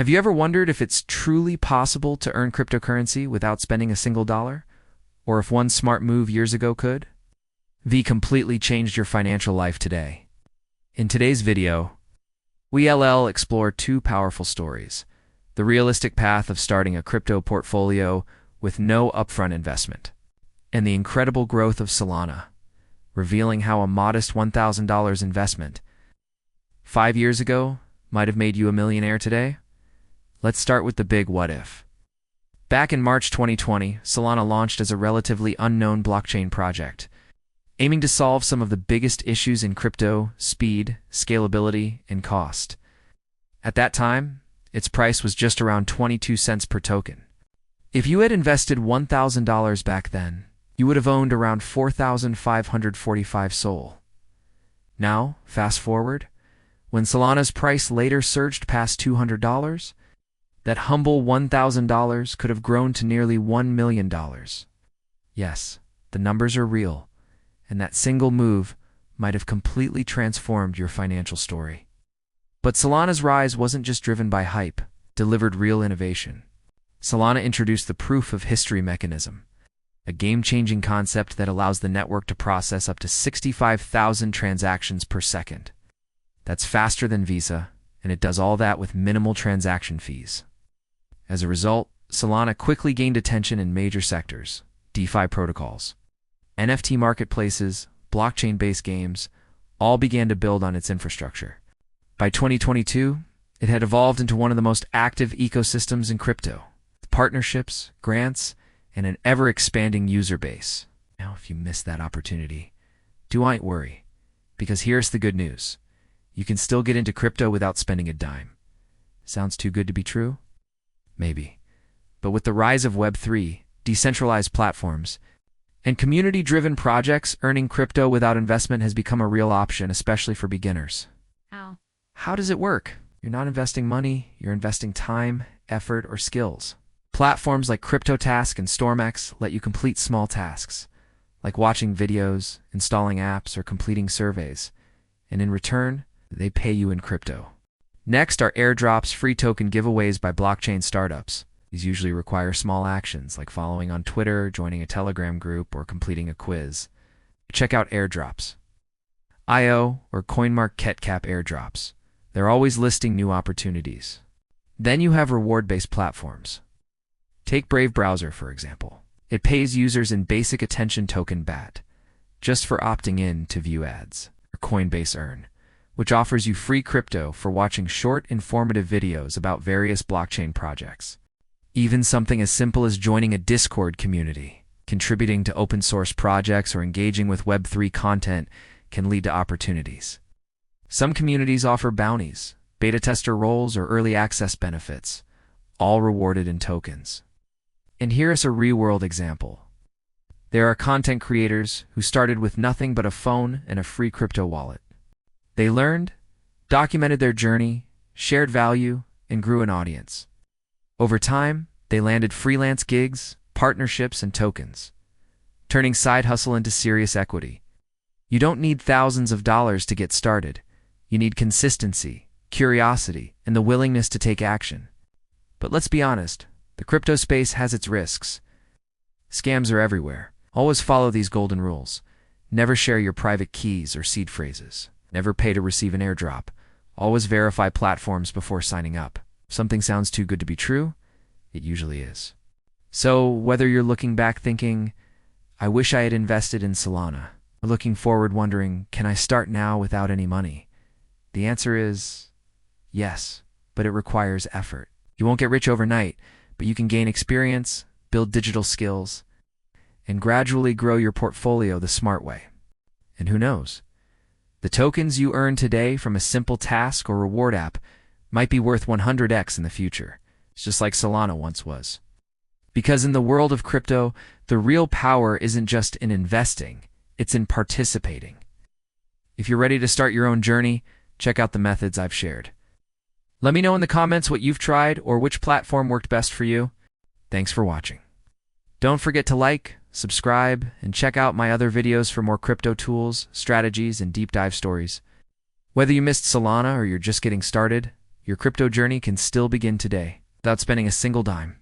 Have you ever wondered if it's truly possible to earn cryptocurrency without spending a single dollar? Or if one smart move years ago could? V completely changed your financial life today. In today's video, we'll explore two powerful stories: the realistic path of starting a crypto portfolio with no upfront investment, and the incredible growth of Solana, revealing how a modest $1,000 investment 5 years ago might have made you a millionaire today. Let's start with the big what if. Back in March 2020, Solana launched as a relatively unknown blockchain project, aiming to solve some of the biggest issues in crypto: speed, scalability, and cost. At that time, its price was just around 22 cents per token. If you had invested $1,000 back then, you would have owned around 4,545 SOL. Now, fast forward, when Solana's price later surged past $200, that humble $1,000 could have grown to nearly $1 million. Yes, the numbers are real, and that single move might have completely transformed your financial story. But Solana's rise wasn't just driven by hype, delivered real innovation. Solana introduced the proof of history mechanism, a game-changing concept that allows the network to process up to 65,000 transactions per second. That's faster than Visa, and it does all that with minimal transaction fees. As a result, Solana quickly gained attention in major sectors: DeFi protocols, NFT marketplaces, blockchain-based games, all began to build on its infrastructure. By 2022, it had evolved into one of the most active ecosystems in crypto, with partnerships, grants, and an ever-expanding user base. Now, if you missed that opportunity, don't worry, because here's the good news. You can still get into crypto without spending a dime. Sounds too good to be true? Maybe. But with the rise of Web3, decentralized platforms, and community-driven projects, earning crypto without investment has become a real option, especially for beginners. How does it work? You're not investing money, you're investing time, effort, or skills. Platforms like CryptoTask and StormX let you complete small tasks, like watching videos, installing apps, or completing surveys, and in return, they pay you in crypto. Next are airdrops, free token giveaways by blockchain startups. These usually require small actions like following on Twitter, joining a Telegram group, or completing a quiz. Check out airdrops. IO or CoinMarketCap airdrops. They're always listing new opportunities. Then you have reward-based platforms. Take Brave Browser, for example. It pays users in basic attention token BAT, just for opting in to view ads. Or Coinbase Earn, which offers you free crypto for watching short, informative videos about various blockchain projects. Even something as simple as joining a Discord community, contributing to open-source projects, or engaging with Web3 content can lead to opportunities. Some communities offer bounties, beta tester roles, or early access benefits, all rewarded in tokens. And here's a real-world example. There are content creators who started with nothing but a phone and a free crypto wallet. They learned, documented their journey, shared value, and grew an audience. Over time, they landed freelance gigs, partnerships, and tokens, turning side hustle into serious equity. You don't need thousands of dollars to get started. You need consistency, curiosity, and the willingness to take action. But let's be honest, the crypto space has its risks. Scams are everywhere. Always follow these golden rules. Never share your private keys or seed phrases. Never pay to receive an airdrop. Always verify platforms before signing up. If something sounds too good to be true, it usually is. So, whether you're looking back thinking, I wish I had invested in Solana, or looking forward wondering, can I start now without any money? The answer is yes, but it requires effort. You won't get rich overnight, but you can gain experience, build digital skills, and gradually grow your portfolio the smart way. And who knows? The tokens you earn today from a simple task or reward app might be worth 100x in the future. It's just like Solana once was. Because in the world of crypto, the real power isn't just in investing, it's in participating. If you're ready to start your own journey, check out the methods I've shared. Let me know in the comments what you've tried or which platform worked best for you. Thanks for watching. Don't forget to like, subscribe, and check out my other videos for more crypto tools, strategies, and deep dive stories. Whether you missed Solana or you're just getting started, your crypto journey can still begin today without spending a single dime.